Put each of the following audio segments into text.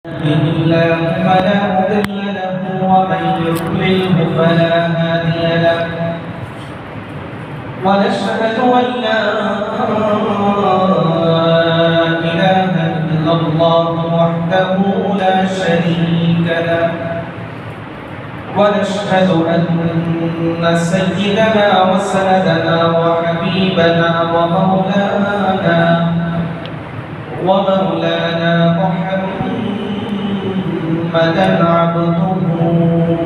الله فلا مضل له ومن يضلله فلا هادي له ونشهد أن لا إله إلا الله وحده لا شريك له ونشهد أن سيدنا وسندنا وحبيبنا ومولانا محمدا عبده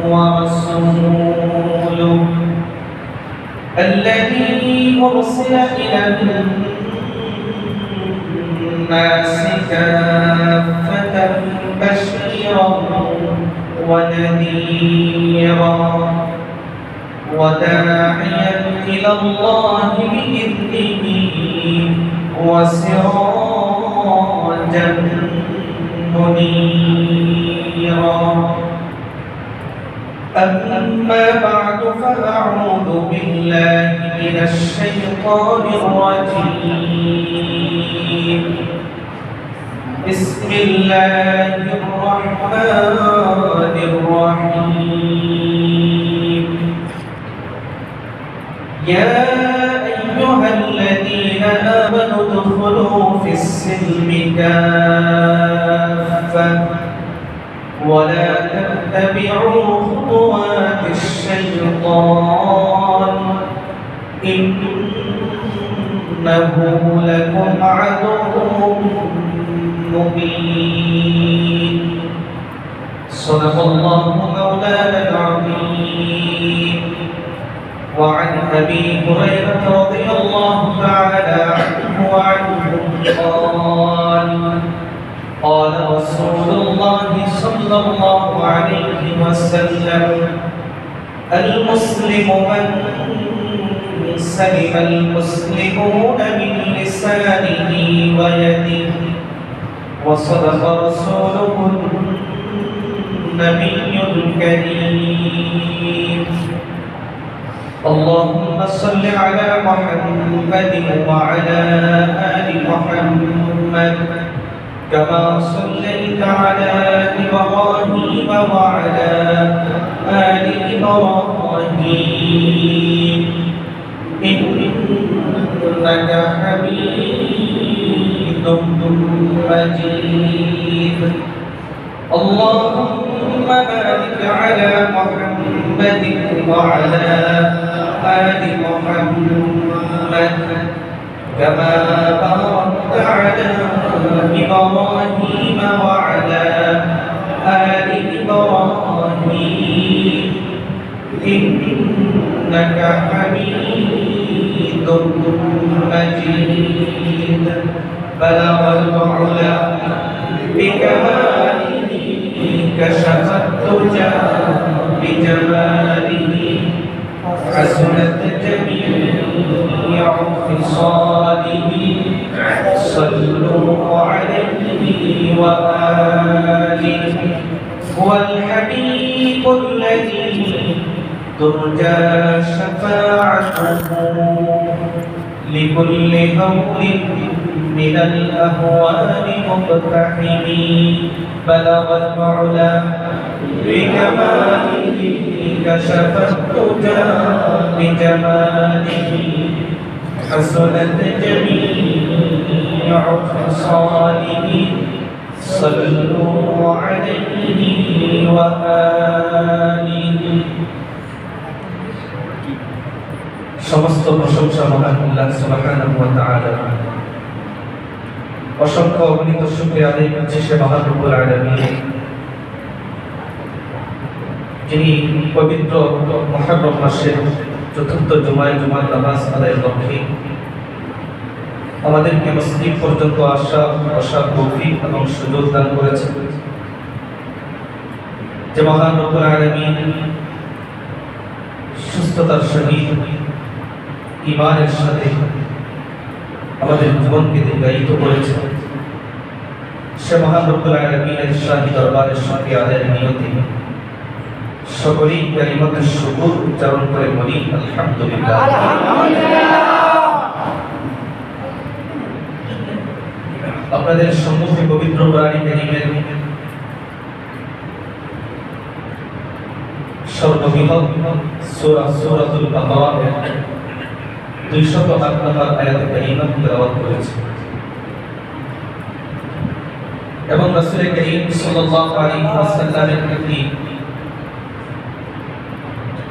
ورسوله الذي أرسل إلى الناس كافة بشيرا ونذيرا وداعيا إلى الله بإذنه وسراجا منيرا أما بعد فأعوذ بالله من الشيطان الرجيم بسم الله الرحمن الرحيم يا أيها الذين آمنوا ادخلوا في السلم كافة ولا تتبعوا خطوات الشيطان إنه لكم عدو مبين صدق الله مولانا العظيم وعن أبي هريرة رضي الله تعالى عنه وعنه قال رسول الله صلى الله عليه وسلم المسلم من سلم المسلمون من لسانه ويده وصدق رسوله النبي الكريم اللهم صل على محمد وعلى آل محمد كما صليت على إبراهيم وعلى آل إبراهيم إنك حميد مجيد اللهم بارك على محمد وعلى آل محمد كما باركت على إبراهيم وعلى آل إبراهيم إنك حميد مجيد بلغ العلا بكماله كشف الدجى بجماله حسنت جميع خصاله صلوا عليه وآله هو الحبيب الذي ترجى شفاعته لكل هول من الأهوال مقتحم بلغ العلا بكماله كشف الدجى بجماله حسنت جميع خصاله صلوا عليه وآله সমস্ত প্রশংসা মহান আল্লাহ সুবহানাহু ওয়া তাআলা অসংখ্য অগণিত শুকরিয়া আদায় করছি সে মহান রব্বুল আলামিন যিনি পবিত্র মুহররম মাসের চতুর্থ জুমার নামাজ আদায়ের লক্ষ্যে আমাদেরকে মসজিদ পর্যন্ত আসার তৌফিক এবং সুযোগ দান করেছেন। যে মহান রব্বুল আলামিন সুস্থতার সহিত ঈমানের সাথে আমাদের জীবনকে দীর্ঘায়িত করেছেন, সে মহান রব্বুল আলামিনের শাহী দরবারের সাথে আদায়ের নিয়তে সকলেই কালিমাতে শুকর উচ্চারণ করে বলি আলহামদুলিল্লাহ। আপনাদের সম্মুখে পবিত্র কোরআন কারীমের সর্ববৃহৎ সূরা সূরাতুল বাকারার 208 নম্বর আয়াতে কারিমা তেলাওয়াত করেছি এবং রাসূল করিম সাল্লাল্লাহু আলাইহি ওয়াসাল্লামের একটি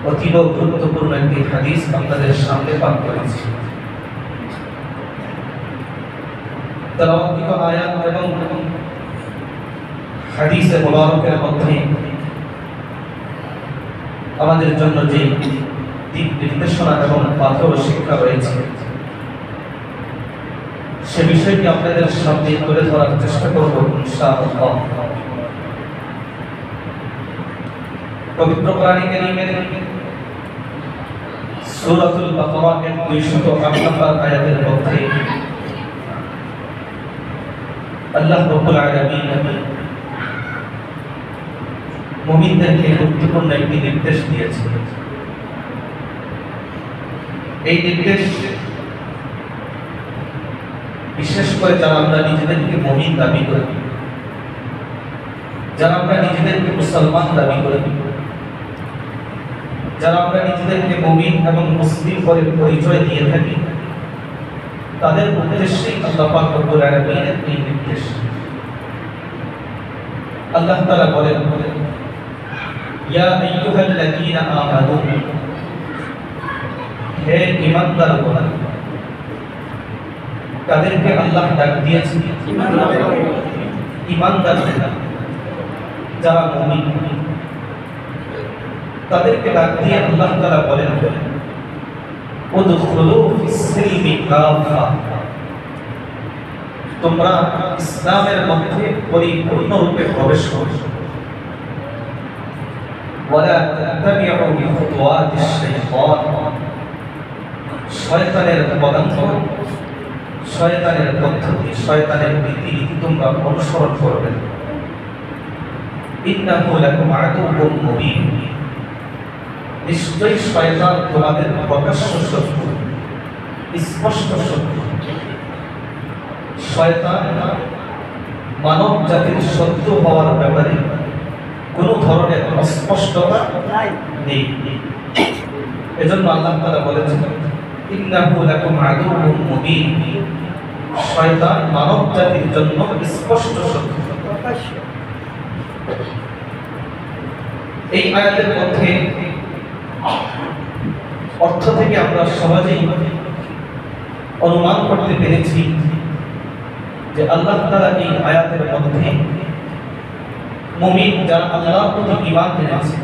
অতীব গুরুত্বপূর্ণ একটি হাদিস আপনাদের সামনে পাঠ করেছি। তেলাওয়াতকৃত আয়াত এবং হাদিসে মুবারকের মধ্যে আমাদের জন্য যে দিক নির্দেশনা এবং পাথর শিক্ষা রয়েছে সে বিষয়টি আপনাদের সামনে তুলে ধরার চেষ্টা করব ইনশাআল্লাহ। পবিত্র কোরআনে কারীমের সূরাতুল বাকারার 208 নম্বর আয়াতের মধ্যে আল্লাহ রাব্বুল আলামিন মুমিনদেরকে গুরুত্বপূর্ণ একটি নির্দেশ দিয়েছেন। এই নির্দেশ বিশেষ করে যারা আমরা নিজেদেরকে মুমিন দাবি করি, যারা আমরা নিজেদেরকে মুসলমান দাবি করি, যারা আমরা নিজেদেরকে মুমিন এবং মুসলিম বলে পরিচয় দিয়ে থাকি, তাদের উদ্দেশ্যেই আল্লাহ পাক রব্বুল আলামিনের এই নির্দেশ। আল্লাহ তাআলা বলেন, ইয়া আইয়ুহাল্লাযীনা আমানু, হে ঈমানদারগণ। তাদেরকে আল্লাহ ডাক দিয়েছেন ঈমানদাররা, যারা মুমিন, তাদেরকে ডাক দিয়ে আল্লাহ তাআলা বলেন, উদখুলু ফিস-সিলমি কাফা, তোমরা ইসলামের মধ্যে পরিপূর্ণরূপে প্রবেশ করো। ওয়ালা তাত্তাবিউ বিখুতুওয়াতিশ শাইতান, শয়তানের পদাঙ্ক, শয়তানের পদ্ধতি, শয়তানের রীতি তোমরা অনুসরণ করবে না। ইন্নাহু লাকুম আদুউম মুবিন, নিশ্চয়ই শয়তান তোমাদের প্রকাশ্য শত্রু, স্পষ্ট শত্রু। শয়তান মানব জাতির শত্রু হওয়ার ব্যাপারে কোন ধরনের অস্পষ্টতা নেই। এজন্য আল্লাহ তাআলা বলেছেন, ইন্নাহু লাকুম আদুউম মুবিন, শয়তান মানব জাতির জন্য স্পষ্ট শত্রু। এই আয়াতের মধ্যে অর্থ থেকে আমরা সহজেই অনুমান করতে পেরেছি যে আল্লাহ তাআলা এই আয়াতের মধ্যে মুমিন যারা আল্লাহর প্রতি ঈমান এনেছে,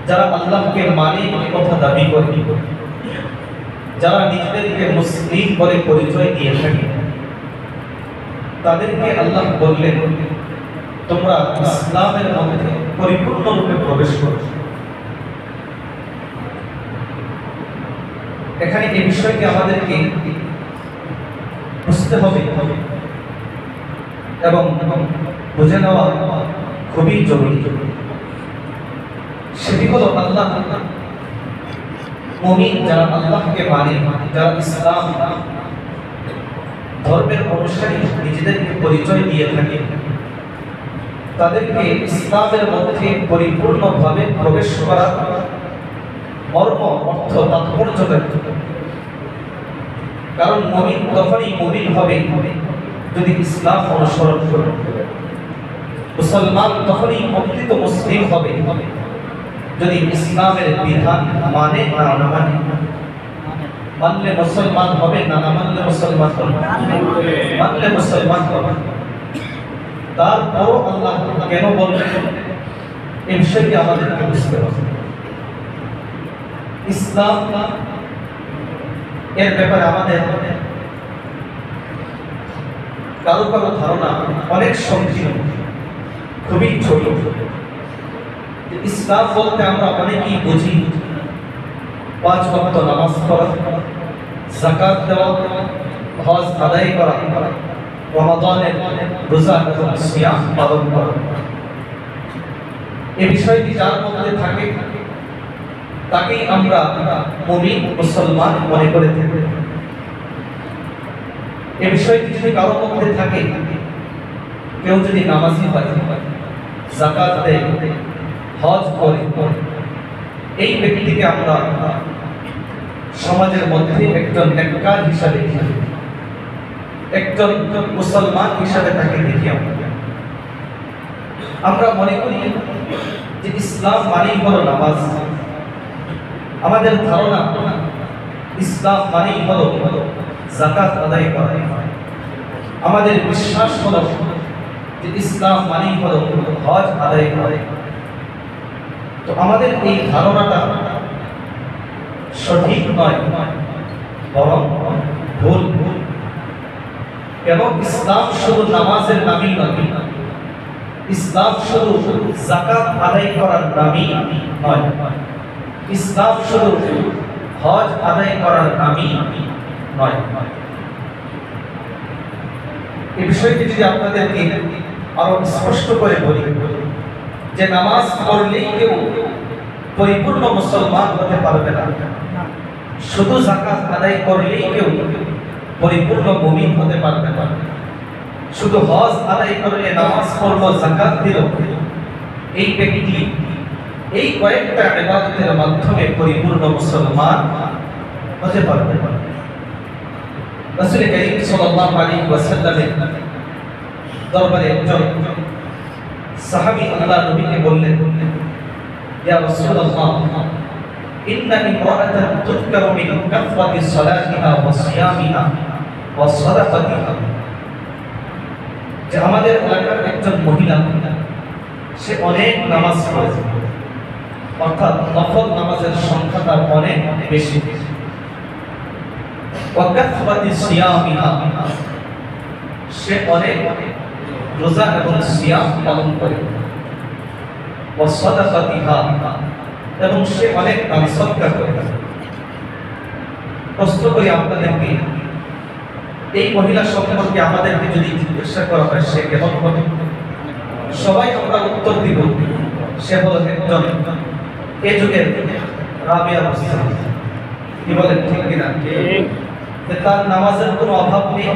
যারা আল্লাহকে মানে কথা দাবি করে, যারা নিজেদেরকে মুসলিম বলে পরিচয় দিয়ে থাকে, তাদেরকে আল্লাহ বললেন, তোমরা ইসলামের মধ্যে পরিপূর্ণরূপে প্রবেশ করো। এখানে এই বিষয়কে আমাদেরকে বুঝতে হবে এবং বুঝে নেওয়া খুবই জরুরি। সেটি হলো আল্লাহ মুমিন যারা আল্লাহকে মানে, যারা ইসলাম ধর্মের অনুসারী নিজেদেরকে পরিচয় দিয়ে থাকে, তাদেরকে ইসলামের মধ্যে পরিপূর্ণভাবে প্রবেশ করা মর্ম, অর্থ, তাৎপর্য ব্যক্ত। কারণ মুমিন তখনই মুমিন হবে যদি ইসলাম অনুসরণ করে, মুসলমান তখনই প্রকৃত মুসলিম হবে যদি ইসলামের বিধান মানে না মানে। মানলে মুসলমান হবে, না মানলে মুসলমান হবে, মানলে মুসলমান হবে। তারপরও আল্লাহ কেন বললেন এই বিষয়টি আমাদেরকে বুঝতে হবে। ইসলাম এর ব্যাপারে আমাদের কারো কারো ধারণা অনেক সংকীর্ণ, খুবই ছোট। ইসলাম বলতে আমরা অনেকেই বুঝি 5 ওয়াক্ত নামাজ পড়া, যাকাত দেওয়া, হজ আদায় করা, রমাদানের রোজা এবং সিয়াম পালন করা। এই বিষয়টি যার মধ্যে থাকে তাকেই আমরা মুমিন মুসলমান মনে করে থাকি। এই বিষয়টি যদি কারো মধ্যে থাকে, কেউ যদি নামাজি হয়, যাকাত দেয়, হজ করে, এই ব্যক্তিকে আমরা সমাজের মধ্যে একজন নেককার হিসাবে, একজন মুসলমান হিসাবে তাকে দেখি। আমরা মনে করি যে ইসলাম মানেই হলো নামাজ। আমাদের ধারণা ইসলাম মানেই হলো যাকাত আদায় করা। আমাদের বিশ্বাস হলো যে ইসলাম মানেই হলো হজ আদায় করা। তো আমাদের এই ধারণাটা সঠিক নয়, বরং ভুল। কেন? ইসলাম শুধু নামাজের নামই নয়, ইসলাম শুধু যাকাত আদায় করার নামই নয়, ইসলাম শুধু হজ আদায় করার নামই নয়। এই বিষয়টি যদি আপনাদেরকে আরো স্পষ্ট করে বলি, যে নামাজ পড়লেই কেউ পরিপূর্ণ মুসলমান হতে পারবে না, শুধু যাকাত আদায় করলেই কেউ পরিপূর্ণ মুমিন হতে পারবে না, শুধু হজ আদায় করলে, নামাজ পড়লো, যাকাত দিল, এই ব্যক্তি এই কয়েকটা ইবাদতের মাধ্যমে পরিপূর্ণ মুসলমান হতে পারবে। রাসূল কারীম সাল্লাল্লাহু আলাইহি ওয়াসাল্লামের দরবারে একজন সাহাবী আল্লাহর নবীকে বললেন, ইয়া রাসূলুল্লাহ, ইন্না ইমরাআতান তুযকারু মিন কাফরাতি সালাতিহা ওয়া সিয়ামিহা ওয়া সাদাকাতিহা, যে আমাদের এলাকার একজন মহিলা, সে অনেক নামাজ পড়ে, অর্থাৎ নফল নামাজের সংখ্যা তার অনেক বেশি, ওয়া কাফরাতি সিয়ামিহা, সে অনেক রোজা এবং সিয়াম পালন করে, ওয়া সাদাকাতিহা, এবং সে অনেক দান সদকা করে। প্রশ্ন করি আপনাদেরকে, এই মহিলা সম্পর্কে আমাদেরকে যদি জিজ্ঞাসা করা হয় সে কেমন হবে, সবাই আমরা উত্তর দিব সে হলো একজন এ যুগের রাবিয়া মুসলিম। কি বলেন, ঠিক কিনা? তার নামাজের কোনো অভাব নেই,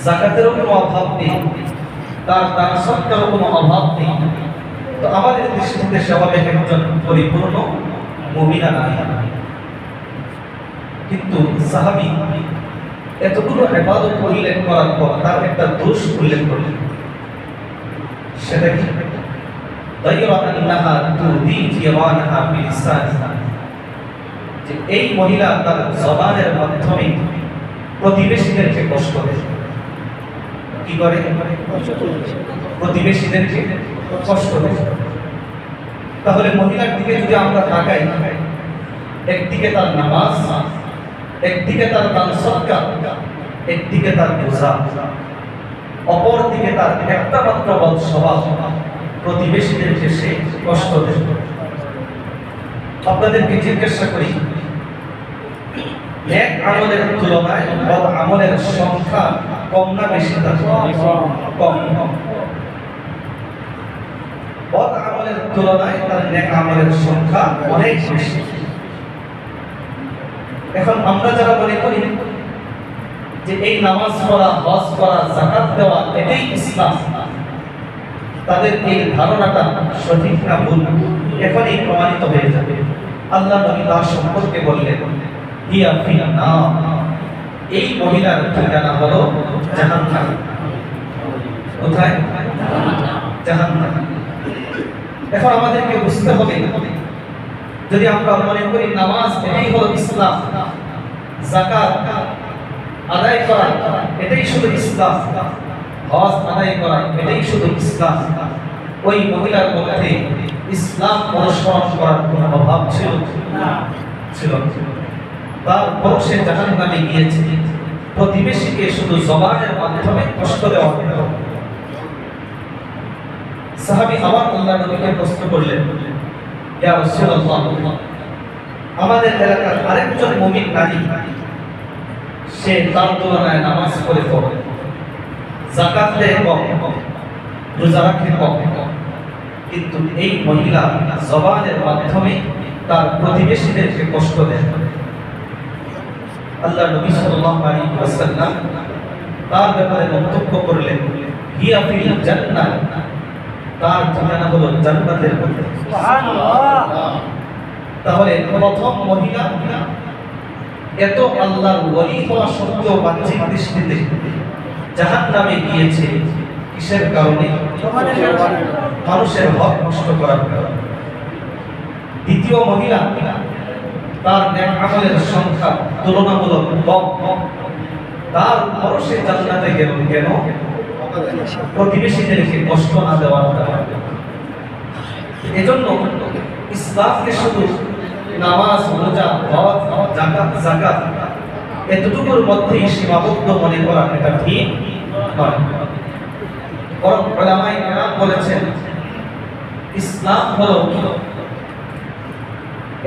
যাকাতেরও কোনো অভাব নেই, তার দান সদকারও কোনো অভাব নেই। তো আমাদের দৃষ্টিতে সে হবে একজন পরিপূর্ণ মুমিনা নারী। কিন্তু সাহাবী এতগুলো ইবাদত উল্লেখ করার পর তার একটা দোষ উল্লেখ করলেন, সেটা কি? দায়রা আন্নাহা তুদি জিরানহা বিলিসানিহা, যে এই মহিলা তার জবানের মাধ্যমে প্রতিবেশীদেরকে কষ্ট দেয়। কি করে? প্রতিবেশীদেরকে কষ্ট দেয়। তাহলে মহিলার দিকে যদি আমরা তাকাই, একদিকে তার নামাজ, একদিকে তার দান সদকা, একদিকে তার রোজা, অপর দিকে তার একটা মাত্র বদ স্বভাব, প্রতিবেশীদেরকে সে কষ্ট দেয়। আপনাদেরকে জিজ্ঞাসা করি, নেক আমলের তুলনায় বদ আমলের সংখ্যা কম না বেশি? কম। বদ আমলের তুলনায় তার নেক আমলের সংখ্যা অনেক বেশি। এখন আমরা যারা মনে করি যে এই নামাজ পড়া, হজ করা, যাকাত দেওয়া এটাই ইসলাম, তাদের এই ধারণাটা সঠিক না ভুল এখনই প্রমাণিত হয়ে যাবে। আল্লাহ নবী তার সম্পর্কে বললেন, হিয়া ফিন্নার, এই মহিলার ঠিকানা হলো জাহান্নাম। কোথায়? জাহান্নাম। এখন আমাদেরকে বুঝতে হবে, যদি আমরা মনে করি নামাজ এটাই হলো ইসলাম, যাকাত আদায় করা এটাই শুধু ইসলাম, হজ আদায় করা এটাই শুধু ইসলাম, ওই মহিলার মধ্যে ইসলাম অনুসরণ করার কোনো অভাব ছিল না? ছিল। তারপর সে জাহান্নামে গিয়েছে প্রতিবেশীকে শুধু জবানের মাধ্যমে কষ্ট দেওয়া হলো। সাহাবী আবার আল্লাহর নবীকে প্রশ্ন করলেন, ইয়া রাসূলুল্লাহ, আমাদের এলাকার আরেকজন মুমিন নারী, সে তার তুলনায় নামাজ পড়ে কম, যাকাত দেয় কম, রোজা রাখে কম, কিন্তু এই মহিলা জবানের মাধ্যমে তার প্রতিবেশীদেরকে কষ্ট দেয়। আল্লাহ নবী সাল্লাল্লাহু আলাইহি ওয়াসাল্লাম তার ব্যাপারে মন্তব্য করলেন, হিয়া ফিল জান্নাহ তার ঠিকানা হলো জান্নাতের মধ্যে। সুবহানাল্লাহ। তাহলে প্রথম মহিলা এত আল্লাহর ওলি হওয়া সত্ত্বেও বাহ্যিক দৃষ্টিতে জাহান্নামে গিয়েছে কিসের কারণে? মানুষের হক নষ্ট করার কারণে। দ্বিতীয় মহিলা তার নেক আমলের সংখ্যা তুলনামূলক কম, তারপরও সে জান্নাতে গেল কেন? প্রতিবেশীদেরকে কষ্ট না দেওয়ার কারণে। এজন্য ইসলামকে শুধু নামাজ, রোজা, হজ, যাকাত এতটুকুর মধ্যেই সীমাবদ্ধ মনে করা এটা ঠিক নয়। বরং উলামায়ে কেরাম বলেছেন ইসলাম হলো,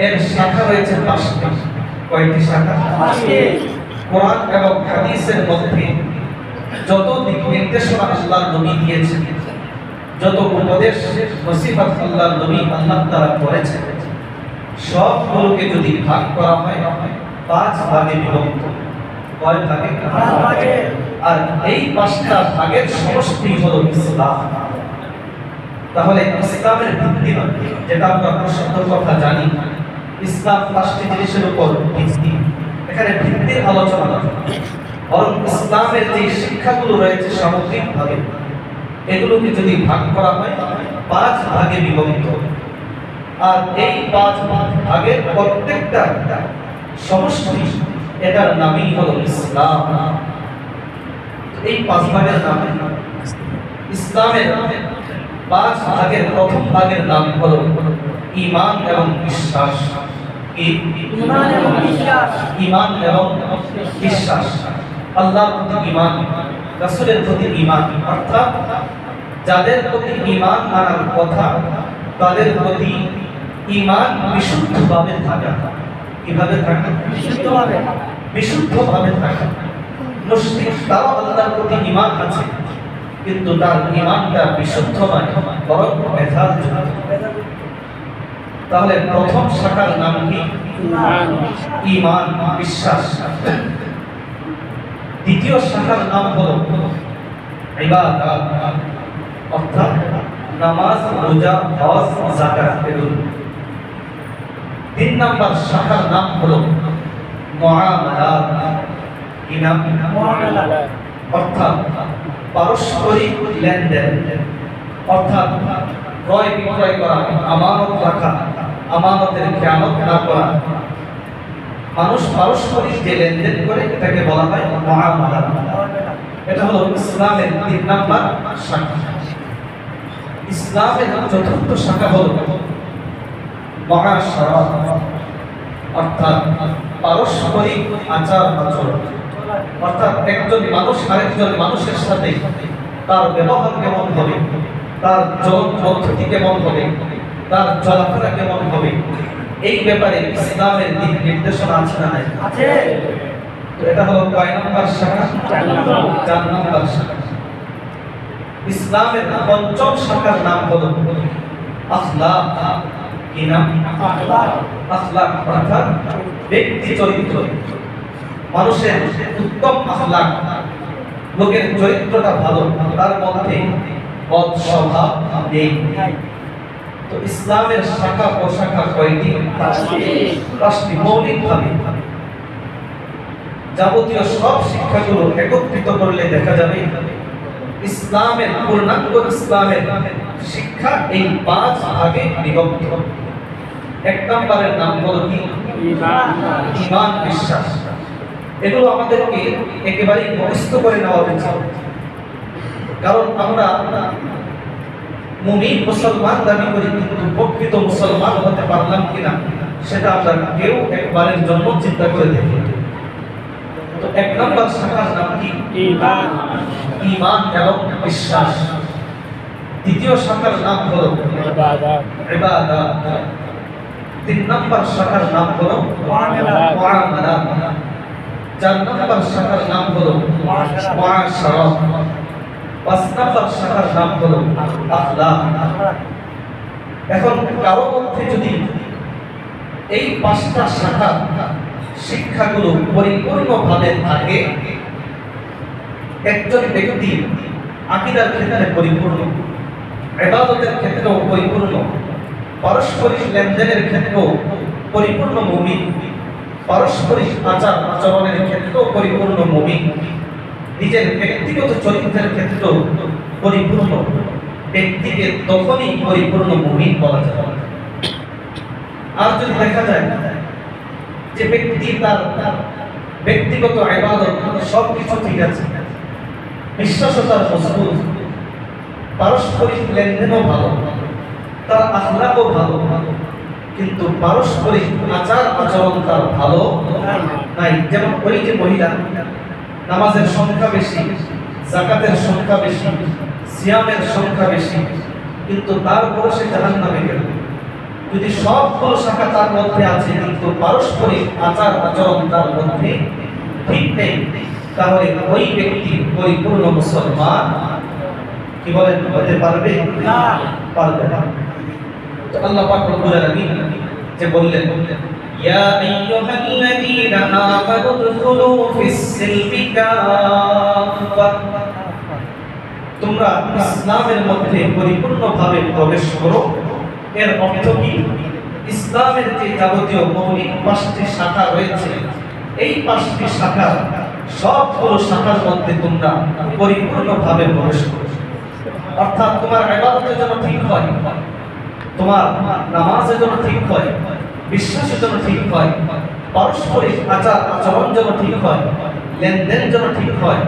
এর শাখা রয়েছে 5টি। কয়টি শাখা? 5টি। কোরআন এবং হাদিসের মধ্যে যত দিক নির্দেশনা আল্লাহর নবী দিয়েছেন, যত উপদেশ নসিহত আল্লাহর নবী আল্লাহ তাআলা করেছেন, সবগুলোকে যদি ভাগ করা হয় 5 ভাগে বিভক্ত। কয় ভাগে? 5 ভাগে। আর এই 5টা ভাগের সমষ্টি হলো ইসলাম। তাহলে ইসলামের ভিত্তি যেটা আমরা প্রসিদ্ধ কথা জানি, ইসলাম 5টি জিনিসের উপর ভিত্তি। এখানে ভিত্তির আলোচনা না, বরং ইসলামের যে শিক্ষাগুলো রয়েছে সামগ্রিকভাবে এগুলোকে যদি ভাগ করা হয় 5 ভাগে বিভক্ত। আর এই 5 ভাগের প্রত্যেকটা সমষ্টি, এটার নামই হলো ইসলাম। এই 5 ভাগের নাম ইসলামের 5 ভাগের প্রথম ভাগের নাম হলো ঈমান এবং বিশ্বাস। ঈমান এবং বিশ্বাস। ঈমান এবং বিশ্বাস। আল্লাহর প্রতি ঈমান, রাসূলের প্রতি ঈমান, অর্থাৎ যাদের প্রতি ঈমান আনার কথা তাদের প্রতি ঈমান বিশুদ্ধভাবে থাকা। কিভাবে থাকা? বিশুদ্ধভাবে। বিশুদ্ধভাবে থাকা। মুশরিক তাও আল্লাহর প্রতি ঈমান আছে, কিন্তু তার ঈমানটা বিশুদ্ধ নয়, বরং ভেজালযুক্ত। তাহলে প্রথম শাখার নাম কি? ঈমান। ঈমান, বিশ্বাস। দ্বিতীয় শাখার নাম হলো ইবাদত, অর্থাৎ নামাজ, রোজা, হজ, যাকাত এগুলো। 3 নম্বর শাখার নাম হলো মুআমালাত। কি নাম? মুআমালাত, অর্থাৎ পারস্পরিক লেনদেন, অর্থাৎ ক্রয় বিক্রয় করা, আমানত রাখা, আমানতের খেয়ানত না করা। মানুষ পারস্পরিক যে লেনদেন করে এটাকে বলা হয় মুআমালাত। এটা হলো ইসলামের 3 নম্বর শাখা। ইসলামের 4র্থ শাখা হলো মুআশারাত, অর্থাৎ পারস্পরিক আচার আচরণ, অর্থাৎ একজন মানুষ আরেকজন মানুষের সাথে তার ব্যবহার কেমন হবে, তার চলন পদ্ধতি কেমন হবে, তার চলাফেরা কেমন হবে, এই ব্যাপারে ইসলামের দিক নির্দেশনা আছে না নাই? আছে। তো এটা হলো কয় নম্বর শাখা? 4 নম্বর শাখা। ইসলামের 5ম শাখার নাম হলো আখলাক। কি নাম? আখলাক। আখলাক অর্থাৎ ব্যক্তি চরিত্র, মানুষের উত্তম আখলাক, লোকের চরিত্রটা ভালো, তার মধ্যে বদ স্বভাব নেই। তো ইসলামের শাখা প্রশাখা কয়টি? 5টি। মৌলিকভাবে যাবতীয় সব শিক্ষাগুলো একত্রিত করলে দেখা যাবে ইসলামের পূর্ণাঙ্গ ইসলামের শিক্ষা এই 5 ভাগে বিভক্ত। 1 নম্বরের নাম হলো কি? ঈমান। ঈমান, বিশ্বাস। এগুলো আমাদেরকে একেবারেই মুখস্থ করে নেওয়া উচিত, কারণ আমরা মুমিন মুসলমান দাবি করি, কিন্তু প্রকৃত মুসলমান হতে পারলাম কিনা সেটা আমরা কেউ একবারের জন্য চিন্তা করে দেখি। তো 1 নম্বর শাখার নাম কি? ঈমান। ঈমান এবং বিশ্বাস। দ্বিতীয় শাখার নাম হলো ইবাদত। ইবাদত। 3 নম্বর শাখার নাম হলো মুআমালাত। 4 নম্বর শাখার নাম হলো মুআশারাত। 5 নম্বর শাখার নাম হলো আখলাক। এখন কারো মধ্যে যদি এই 5টা শাখা শিক্ষাগুলো পরিপূর্ণভাবে থাকে, একজন ব্যক্তি আকীদার ক্ষেত্রে পরিপূর্ণ, ইবাদতের ক্ষেত্রেও পরিপূর্ণ, পারস্পরিক লেনদেনের ক্ষেত্রেও পরিপূর্ণ মুমিন, পারস্পরিক আচার আচরণের ক্ষেত্রেও পরিপূর্ণ মুমিন, নিজের ব্যক্তিগত চরিত্রের ক্ষেত্রেও পরিপূর্ণ ব্যক্তিকে তখনই পরিপূর্ণ মুমিন বলা যায়। আর যদি দেখা যায় যে ব্যক্তি তার ব্যক্তিগত ইবাদত সবকিছু ঠিক আছে, বিশ্বাসতার মজবুত, পারস্পরিক লেনদেনও ভালো, তার আখলাকও ভালো, কিন্তু পারস্পরিক আচার আচরণ তার ভালো নাই। যেমন ওই যে মহিলা নামাজের সংখ্যা বেশি, যাকাতের সংখ্যা বেশি, সিয়ামের সংখ্যা বেশি, কিন্তু তারপরে সে জাহান্নামে গেল। যদি সবগুলো শাখা তার মধ্যে আছে কিন্তু পারস্পরিক আচার আচরণ তার মধ্যে ঠিক নেই, তাহলে ওই ব্যক্তি পরিপূর্ণ মুসলমান কি বলেন হতে পারবে না? পারবে না। তো আল্লাহ পাক রব্বুল আলামিন যে বললেন, ইয়া আইয়ুহাল্লাযীনা আমানু দুখুলু ফিস-সিলমি কাফা, তোমরা ইসলামের মধ্যে পরিপূর্ণভাবে প্রবেশ করো। এর অর্থ কি? ইসলামের যে যাবতীয় মৌলিক 5টি শাখা রয়েছে, এই 5টি শাখা সবগুলো শাখার মধ্যে তোমরা পরিপূর্ণভাবে প্রবেশ করো। অর্থাৎ তোমার ইবাদতের জন্য ঠিক হয়, তোমার নামাজের জন্য ঠিক হয়, বিশ্বাসের জন্য ঠিক হয়, পারস্পরিক আচার আচরণ জন্য ঠিক হয়, লেনদেন জন্য ঠিক হয়,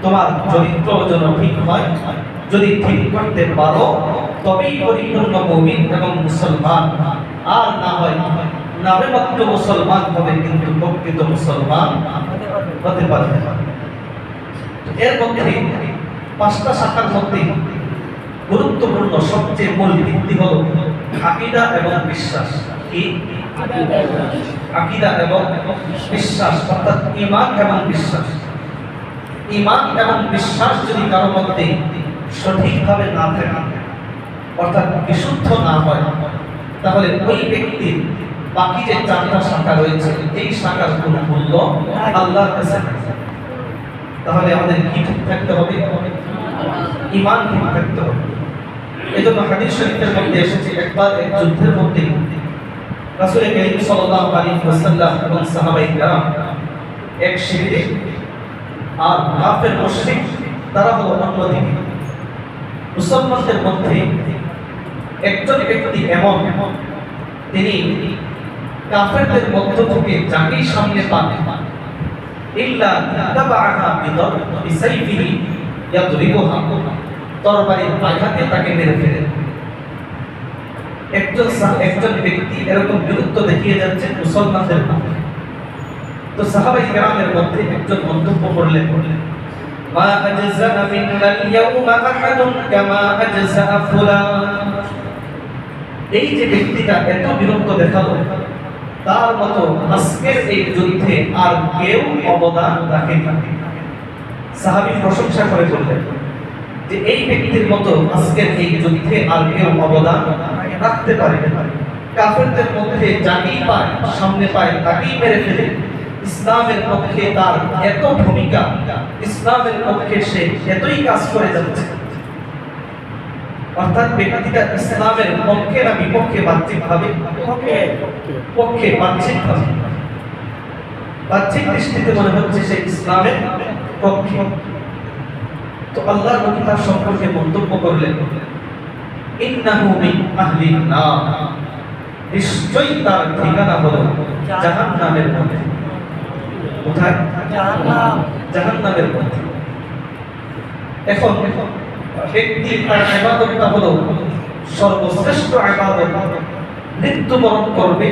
তোমার চরিত্র জন্য ঠিক হয়। যদি ঠিক করতে পারো তবেই পরিপূর্ণ মুমিন এবং মুসলমান। আর না হয় নামে মাত্র মুসলমান হবে কিন্তু প্রকৃত মুসলমান হতে পারবে না। এর মধ্যে 5টা শাখার মধ্যে গুরুত্বপূর্ণ সবচেয়ে মূল ভিত্তি হলো আকীদা এবং বিশ্বাস। কি? আকীদা এবং বিশ্বাস, অর্থাৎ ঈমান এবং বিশ্বাস। ঈমান এবং বিশ্বাস যদি কারো মধ্যে সঠিকভাবে না থাকে, অর্থাৎ বিশুদ্ধ না হয়, তাহলে ওই ব্যক্তির বাকি যে 4টা শাখা রয়েছে এই শাখার কোনো মূল্য আল্লাহর কাছে নেই। তাহলে আমাদের কি ঠিক থাকতে হবে? ঈমান ঠিক থাকতে হবে। এজন্য হাদিস শরীফের মধ্যে এসেছে, একবার এক যুদ্ধের মধ্যে রাসূল কারীম সাল্লাল্লাহু আলাইহি ওয়াসাল্লাম এবং সাহাবায়ে কেরাম এক শিবিরে, আর কাফের মুশরিক তারা হলো অন্যদিকে। মুসলমানদের মধ্যে একজন ব্যক্তি এমন, তিনি কাফেরদের মধ্য থেকে যাকেই সামনে পান ইল্লা তাবাআহা বিসাইফিহি ইয়াদরিবুহা, তরবারির আঘাতে তাকে মেরে ফেলেন। একজন ব্যক্তি এরকম বিরুদ্ধ দেখিয়ে যাচ্ছে মুসলমানদের মধ্যে। তো সাহাবায়ে কেরামের মধ্যে একজন মন্তব্য করলেন, মা আজজা মিনাল ইয়াউমা আহাদুন কামা আজজা ফুলান, এই যে ব্যক্তিটা এত বিরক্ত দেখালো, তার মতো আজকের এই যুদ্ধে আর কেউ অবদান রাখেনি। সাহাবী প্রশংসা করে বললেন যে এই ব্যক্তির মতো আজকের এই যুদ্ধে আর কেউ অবদান রাখতে পারে না। কাফেরদের মধ্যে যাকেই পায় সামনে পায় তাকেই মেরে ফেলে। ইসলামের পক্ষে তার এত ভূমিকা, ইসলামের পক্ষে সে এতই কাজ করে যাচ্ছে, অর্থাৎ ব্যক্তিটা ইসলামের পক্ষে না বিপক্ষে? বাহ্যিকভাবে পক্ষে, বাহ্যিকভাবে, বাহ্যিক দৃষ্টিতে মনে হচ্ছে সে ইসলামের পক্ষে। তো আল্লাহর নবী তার সম্পর্কে মন্তব্য করলেন, ইন্নাহু মিন আহলিন নার, নিশ্চয়ই তার ঠিকানা হলো জাহান্নামের মধ্যে। কোথায়? জাহান্নামের মধ্যে। এখন ব্যক্তি তার ইবাদতটা হলো সর্বশ্রেষ্ঠ ইবাদত, মৃত্যুবরণ করবে,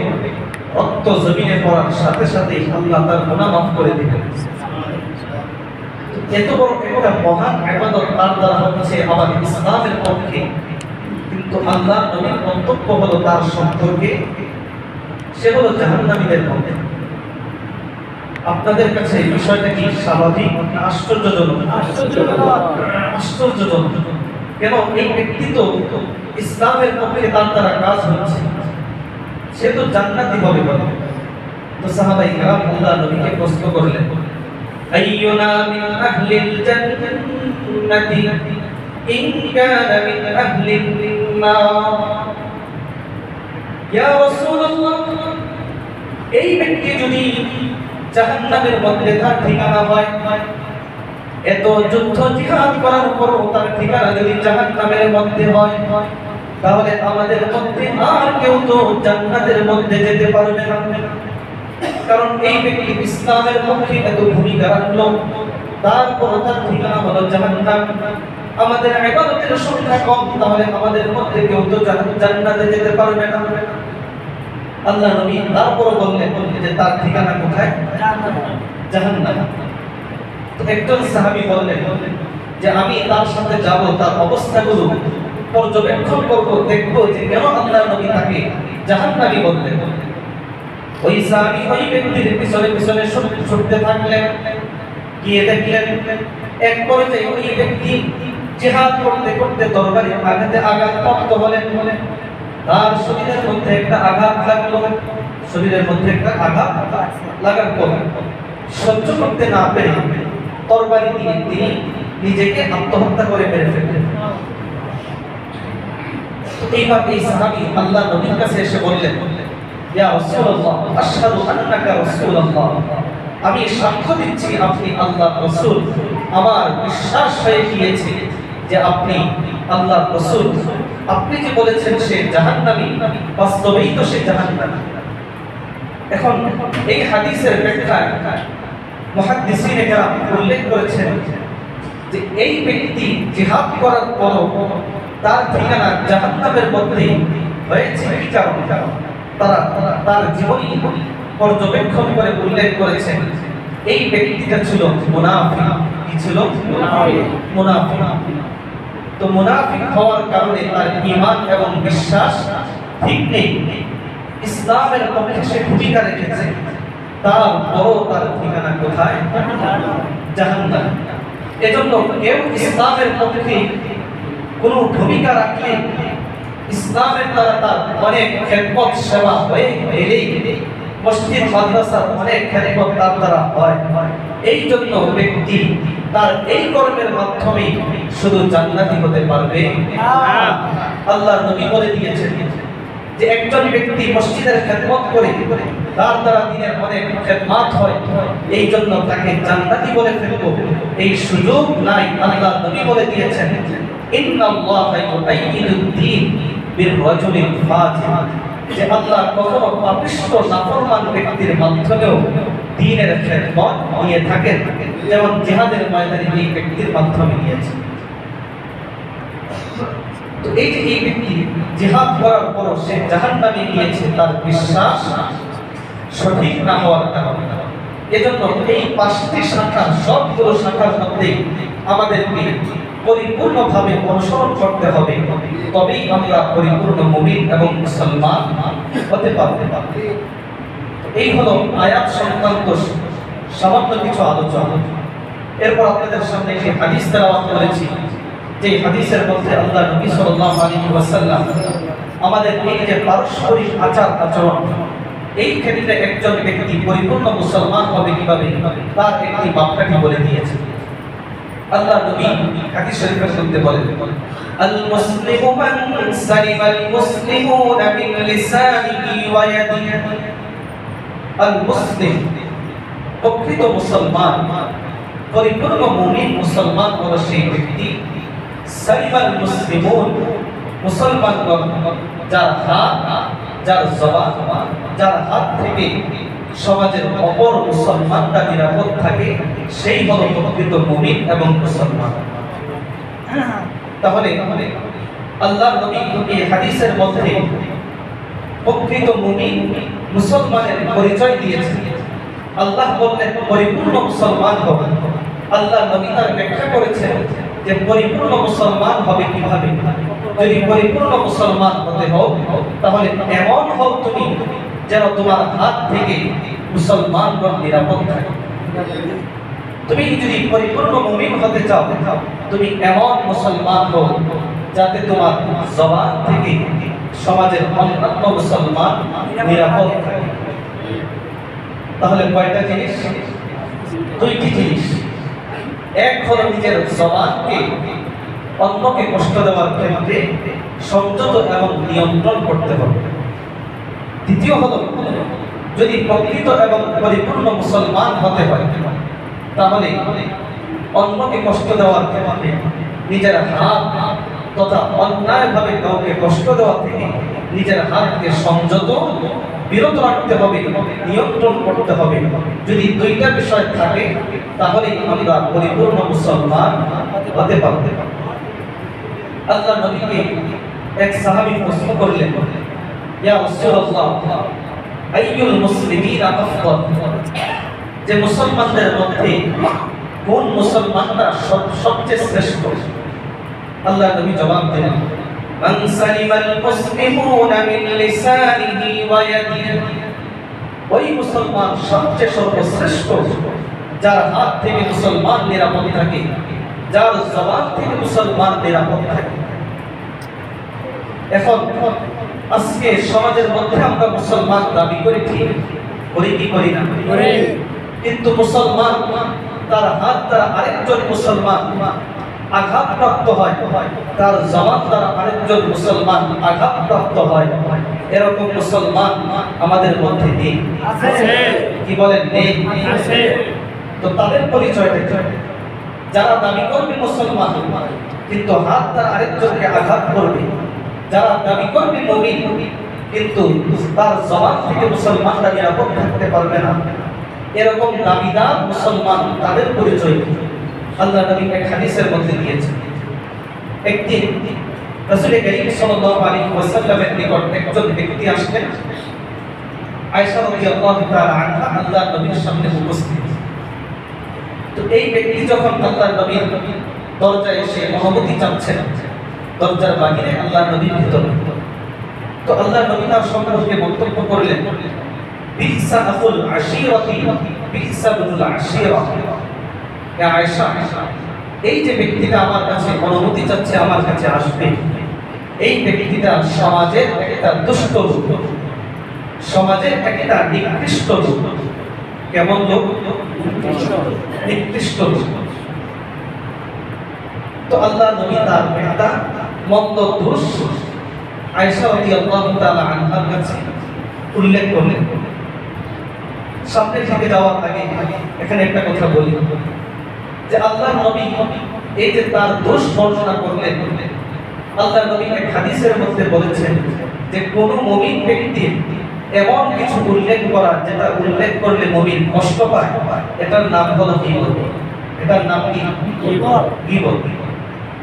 রক্ত জমিনে পড়ার সাথে সাথে আল্লাহ তার গুনাহ মাফ করে দিবেন। এত বড় একটা মহান ইবাদত তার দ্বারা হচ্ছে আবার ইসলামের পক্ষে, কিন্তু আল্লাহ নবীর মন্তব্য হলো তার সম্পর্কে সে হলো জাহান্নামীদের মধ্যে। আপনাদের কাছে এই বিষয়টা কি স্বাভাবিক না আশ্চর্যজনক? আশ্চর্যজনক। কেন? এই ব্যক্তি তো ইসলামের পক্ষে তার দ্বারা কাজ হচ্ছে, সে তো জান্নাতি হবে বলে। তো সাহাবায়ে কেরাম আল্লাহ নবীকে প্রশ্ন করলেন, আইয়ুনা মিন আহলিল জান্নাতি ইন কানা মিন আহলিন নার ইয়া রাসূলুল্লাহ এই ব্যক্তি যদি জাহান্নামের মধ্যে তার ঠিকানা হয়, এত যুদ্ধ জিহাদ করার পরও তার ঠিকানা যদি জাহান্নামের মধ্যে হয়, তাহলে আমাদের মধ্যে আর কেউ তো জান্নাতের মধ্যে যেতে পারবে না। কারণ এই ব্যক্তি ইসলামের পক্ষে এত ভূমিকা রাখলো, তারপর তার ঠিকানা হলো জাহান্নাম। আমাদের ইবাদতের সংখ্যা কম, তাহলে আমাদের মধ্যে কেউ তো জান্নাতে যেতে পারবে না। আল্লাহ নবী তারপরও বললেন যে তার ঠিকানা কোথায়? জাহান্নাম। তো একজন সাহাবী বললেন যে আমি তার সাথে যাব, তার অবস্থাগুলো পর্যবেক্ষণ করব, দেখব যে কেন আল্লাহ নবী তাকে জাহান্নামী বললেন। ওই সাহাবী ওই ব্যক্তির পিছনে পিছনে ছুটতে থাকলেন, গিয়ে দেখলেন এক পর্যায়ে ওই ব্যক্তি জিহাদ করতে করতে তরবারির আঘাতে আঘাতপ্রাপ্ত হলেন। তার শরীরের মধ্যে একটা আঘাত লাগলো, শরীরের মধ্যে একটা আঘাত লাগার পর সহ্য করতে না পেরে তরবারি দিয়ে তিনি নিজেকে আত্মহত্যা করে মেরে ফেললেন। এইবার এই সাহাবী আল্লাহ নবীর কাছে এসে বললেন, ইয়া রাসূলুল্লাহ আশহাদু আন্নাকা রাসূলুল্লাহ, আমি সাক্ষ্য দিচ্ছি আপনি আল্লাহর রাসূল। আমার বিশ্বাস হয়ে গিয়েছে যে আপনি আল্লাহর রাসূল। আপনি যে বলেছেন সে জাহান্নামী, বাস্তবেই তো সে জাহান্নামী। এখন এই হাদিসের ব্যাখ্যায় মুহাদ্দিসিনে কেরাম উল্লেখ করেছেন যে এই ব্যক্তি জিহাদ করার পরও তার ঠিকানা জাহান্নামের মধ্যে হয়েছে কি কারণে? তারা তার জীবনী পর্যবেক্ষণ করে উল্লেখ করেছেন এই ব্যক্তিটা ছিল মুনাফিক। কি ছিল? মুনাফিক। তো মুনাফিক হওয়ার কারণে তার ঈমান এবং বিশ্বাস ঠিক নেই, ইসলামের পক্ষে সে ভূমিকা রেখেছে, তারপরও তার ঠিকানা কোথায়? জাহান্নাম। এজন্য কেউ ইসলামের পক্ষে কোনো ভূমিকা রাখলে ইসলামের দ্বারা তার অনেক খেদমত সেবা হয়ে গেলেই মসজিদ মাদ্রাসার অনেক খেদমত তার দ্বারা হয়। এই জন্য ব্যক্তি তার এই কর্মের মাধ্যমে শুধু জান্নাতি হতে পারবে। আল্লাহর নবী বলে দিয়েছেন যে একজন ব্যক্তি মসজিদের খেদমত করে তার দ্বারা দিনের অনেক খেদমত হয়, এই জন্য তাকে জান্নাতি বলে ফেলবো এই সুযোগ নাই। আল্লাহর নবী বলে দিয়েছেন ইন্নাল্লাহা ইউতাইয়িদুদ-দীন বির-রাজুলিল ফাজির, যে আল্লাহ কখনো পাপিষ্ঠ নাফরমান ব্যক্তির মাধ্যমেও দ্বীনের খেদমত নিয়ে থাকেন, যেমন জিহাদের ময়দানে এই ব্যক্তির মাধ্যমে নিয়েছে। তো এই যে এই ব্যক্তি জিহাদ করার পর সে জাহান্নামে গিয়েছে, তার বিশ্বাস সঠিক না হওয়ার কারণে। এজন্য এই পাঁচটি শাখা, সবগুলো শাখার মধ্যে আমাদেরকে পরিপূর্ণভাবে অনুসরণ করতে হবে, তবেই আমরা পরিপূর্ণ মুমিন এবং মুসলমান হতে পারব। এই হলো আয়াত সংক্রান্ত সামান্য কিছু আলোচনা। এরপর আপনাদের সামনে যে হাদিস তেলাওয়াত করেছি, যে হাদিসের মধ্যে আল্লাহ নবী সাল্লাল্লাহু আলাইহি ওয়াসাল্লাম আমাদের এই যে পারস্পরিক আচার আচরণ, এই ক্ষেত্রে একজন ব্যক্তি পরিপূর্ণ মুসলমান হবে কিভাবে তার একটি মাপকাঠি বলে দিয়েছে। আল্লাহ নবী হাদিস শরীফের মধ্যে বলেন, আল মুসলিমু মান সালিমাল মুসলিমুনা মিন লিসানিহি ওয়া ইয়াদিহি। আল মুসলিম প্রকৃত মুসলমান, পরিপূর্ণ মুমিন মুসলমান হলো সেই ব্যক্তি, সালিমাল মুসলিমুন মুসলমানগণ যার হাত, যার জবান, যার হাত থেকে সমাজের অপর মুসলমানরা নিরাপদ থাকে, সেই হলো প্রকৃত মুমিন এবং মুসলমান। তাহলে আল্লাহর নবী এই হাদিসের মধ্যে প্রকৃত মুমিন মুসলমানের পরিচয় দিয়েছেন। আল্লাহ বললেন পরিপূর্ণ মুসলমান হবে। আল্লাহ নবী তার ব্যাখ্যা করেছেন যে পরিপূর্ণ মুসলমান হবে কিভাবে। যদি পরিপূর্ণ মুসলমান হতে হও, তাহলে এমন হও তুমি যেন তোমার হাত থেকে মুসলমানগণ নিরাপদ থাকে। তুমি যদি পরিপূর্ণ মুমিন হতে চাও, তুমি এমন মুসলমান হও যাতে তোমার জবান থেকে সমাজের অন্যান্য মুসলমান নিরাপদ থাকে। তাহলে কয়টা জিনিস? দুইটি জিনিস। এক হলো নিজের জবানকে অন্যকে কষ্ট দেওয়ার ক্ষেত্রে সংযত এবং নিয়ন্ত্রণ করতে হবে। দ্বিতীয় হলো, যদি প্রকৃত এবং পরিপূর্ণ মুসলমান হতে হয় তাহলে অন্যকে কষ্ট দেওয়ার ক্ষেত্রে নিজের হাত তথা অন্যায়ভাবে কাউকে কষ্ট দেওয়া থেকে নিজের হাতকে সংযত বিরত রাখতে হবে, নিয়ন্ত্রণ করতে হবে। যদি দুইটা বিষয় থাকে তাহলে আমরা পরিপূর্ণ মুসলমান হতে পারব। আল্লাহ নবীকে এক সাহাবী প্রশ্ন করলেন, ইয়া রাসূলুল্লাহ, আইয়ুল মুসলিমিনা আফদল, যে মুসলমানদের মধ্যে কোন মুসলমানরা সবচেয়ে শ্রেষ্ঠ? আল্লাহ নবী জবাব দিলেন, মান সালিমাল মুসলিমুনা মিন লিসানিহি ওয়া ইয়াদিহি, ওই মুসলমান সবচেয়ে সর্বশ্রেষ্ঠ যার হাত থেকে মুসলমান নিরাপদ থাকে, যার জবান থেকে মুসলমান নিরাপদ থাকে। এখন আজকে সমাজের মধ্যে আমরা মুসলমান দাবি করি, ঠিক করি কি করি না? কিন্তু মুসলমান তার হাত দ্বারা আরেকজন মুসলমান আঘাতপ্রাপ্ত হয়, তার জবান দ্বারা আরেকজন মুসলমান আঘাতপ্রাপ্ত হয়, এরকম মুসলমান আমাদের মধ্যে নেই। কি বলেন? নেই। তো তাদের পরিচয়টা, যারা দাবি করবে মুসলমান কিন্তু হাত দ্বারা আরেকজনকে আঘাত করবে, যারা দাবি করবে মুমিন কিন্তু তার জবান থেকে মুসলমানরা নিরাপদ থাকতে পারবে না, এরকম দাবিদার মুসলমান, তাদের পরিচয় আল্লাহ নবী এক হাদিসের মধ্যে দিয়েছেন। একদিন রাসূল করিম সাল্লাল্লাহু আলাইহি ওয়াসাল্লামের নিকট একজন ব্যক্তি আসলেন। আয়েশা রাদিয়াল্লাহু তাআলা আনহা আল্লাহ নবীর সামনে উপস্থিত। তো এই ব্যক্তি যখন আল্লাহ নবীর দরজায় এসে অনুমতি চাচ্ছেন, দরজার বাহিরে আল্লাহ নবীর ভিতরে, তো আল্লাহ নবী তার সম্পর্কে মন্তব্য করলেন, বিসা আকুল আশিরাতি বিসা বুল আশিরা। হে আয়েশা, এই যে ব্যক্তিটা আমার কাছে অনুমতি চাচ্ছে, আমার কাছে আসবে, এই ব্যক্তিটা সমাজের একটা দুষ্ট লোক, সমাজের একটা নিকৃষ্ট লোক। কেমন লোক? নিকৃষ্ট লোক। তো আল্লাহ নবী তার একটা মন্দ দোষ আয়েশা রাদিয়াল্লাহু তাআলা আনহার কাছে উল্লেখ করলেন। সামনে থেকে যাওয়ার আগে এখানে একটা কথা বলি, যে আল্লাহ নবী এই যে তার দোষ বর্ণনা করলেন, আল্লাহ নবী এক হাদিসের মধ্যে বলেছেন যে কোন মুমিন ব্যক্তি এমন কিছু উল্লেখ করা যেটা উল্লেখ করলে মুমিন কষ্ট পায়, এটার নাম হলো গীবত। এটার নাম কি? গীবত।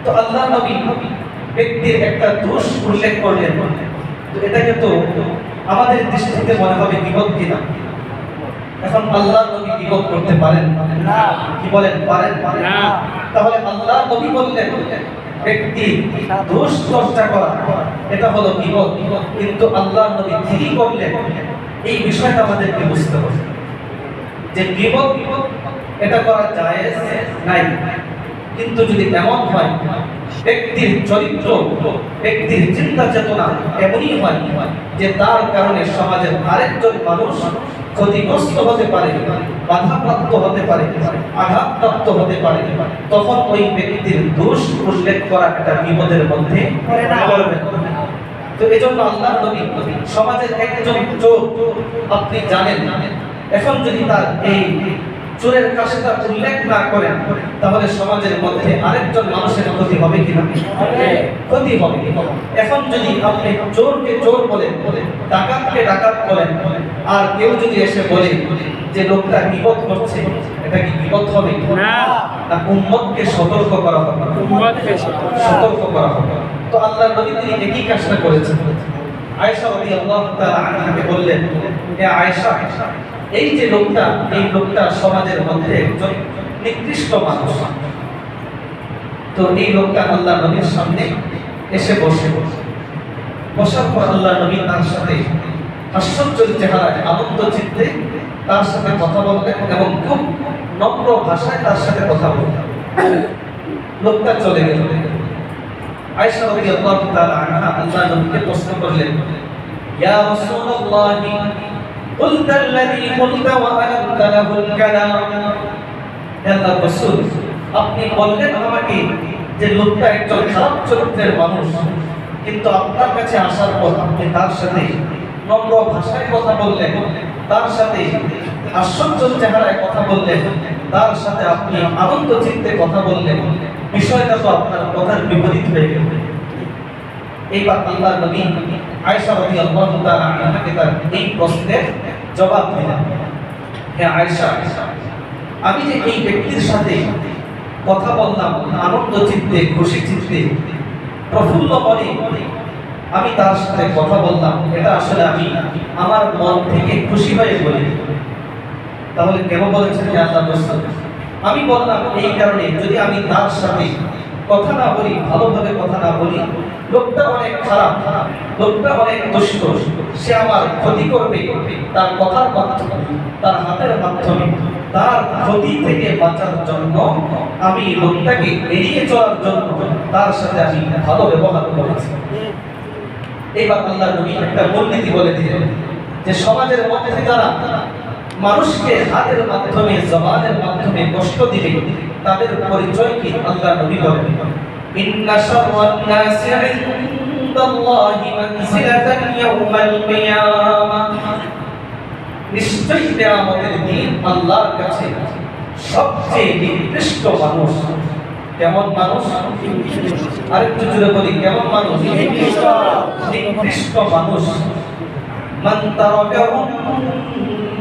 তো আল্লাহ নবী ব্যক্তির একটা দোষ উল্লেখ করলেন, তো এটাকে তো আমাদের দৃষ্টিতে মনে হবে গীবত কিনা। এখন আল্লাহ নবী গীবত করতে পারেন না? কি বলেন? পারেন না। তাহলে আল্লাহ নবী বললেন ব্যক্তি দোষ চর্চা করা এটা হলো গীবত, কিন্তু আল্লাহ নবী ঠিকই করলেন। এই বিষয়টা আমাদেরকে বুঝতে হবে যে গীবত এটা করা জায়েজ নাই, কিন্তু যদি এমন হয় ব্যক্তির চরিত্র, ব্যক্তির চিন্তা চেতনা এমনই হয় যে তার কারণে সমাজের আরেকজন মানুষ ক্ষতিগ্রস্ত হতে পারে, বাধাপ্রাপ্ত হতে পারে, আঘাতপ্রাপ্ত হতে পারে, তখন ওই ব্যক্তির দোষ উল্লেখ করা একটা বিপদের মধ্যে পড়বে। তো এজন্য আল্লাহ নবী সমাজের একজন চোর আপনি জানেন, এখন যদি তার এই চোরের কাজটা উল্লেখ না করেন তাহলে সমাজের মধ্যে আরেকজন মানুষের ক্ষতি হবে কিনা? ক্ষতি হবে। এখন যদি আপনি চোরকে চোর বলেন, ডাকাতকে ডাকাত বলেন, আর কেউ যদি এসে বলে যে লোকটা বিপদ করছে, এটা কি বিপদ হবে না? উম্মতকে সতর্ক করা হবে, সতর্ক করা হবে। তো আল্লাহর নবী তিনি একই কাজটা করেছেন। আয়েশা রাদিয়াল্লাহু তাআলা আনহাকে বললেন, হে আয়েশা, এই যে লোকটা, এই লোকটা সমাজের মধ্যে একজন নিকৃষ্ট মানুষ। তো এই লোকটা আল্লাহ নবীর সামনে এসে বসার পর আল্লাহ নবী তার সাথে হাস্যোজ্জ্বল চেহারায় আনন্দ চিত্তে তার সাথে কথা বললেন এবং খুব নম্র ভাষায় তার সাথে কথা বললেন। লোকটা চলে গেল। আয়েশা রাদিয়াল্লাহু তাআলা আনহা আল্লাহ নবীকে প্রশ্ন করলেন, ইয়া রাসূলুল্লাহ, قلت الذي قلت وأنت له الكلام। হে আল্লাহর রাসূল, আপনি বললেন আমাকে যে লোকটা একজন খারাপ চরিত্রের মানুষ, কিন্তু আপনার কাছে আসার পর আপনি তার সাথে নম্র ভাষায় কথা বললেন, তার সাথে আশ্চর্য চেহারায় কথা বললেন, তার সাথে আপনি আনন্দ চিত্তে কথা বললেন, বিষয়টা তো আপনার কথার বিপরীত হয়ে গেল। এইবার আল্লাহর নবী আয়েশা রাদিয়াল্লাহু তাআলা আনহাকে তার এই প্রশ্নের জবাব দিলেন। হে আয়েশা, আমি যে এই ব্যক্তির সাথে কথা বললাম আনন্দ চিত্তে, খুশি চিত্তে, প্রফুল্ল মনে আমি তার সাথে কথা বললাম, এটা আসলে আমি আমার মন থেকে খুশি হয়ে বলি। তাহলে কেন বলেছেন যে আল্লাহ রাসূল? আমি বললাম এই কারণে, যদি আমি তার সাথে কথা না বলি, ভালোভাবে কথা না বলি, লোকটা অনেক খারাপ, লোকটা অনেক দুষ্ট, সে আমার ক্ষতি করবে তার কথার মাধ্যমে, তার হাতের মাধ্যমে। তার ক্ষতি থেকে বাঁচার জন্য আমি লোকটাকে এড়িয়ে চলার জন্য তার সাথে আমি ভালো ব্যবহার করেছি। এইবার আল্লাহর নবী একটা মূলনীতি বলে দিলেন যে সমাজের মধ্যে যারা মানুষকে হাতের মাধ্যমে, জবানের মাধ্যমে কষ্ট দিবে, তাদের পরিচয় কি? আল্লাহর নবী বলেন, ইন্না শাররান নাসি ইনদাল্লাহি মানজিলাতান ইয়াউমাল কিয়ামাহ, নিশ্চয়ই কিয়ামতের দিন আল্লাহর কাছে সবচেয়ে নিকৃষ্ট মানুষ। কেমন মানুষ? আরেকটু জোরে বলি, কেমন মানুষ? নিকৃষ্ট মানুষ। মান তারাকাহুন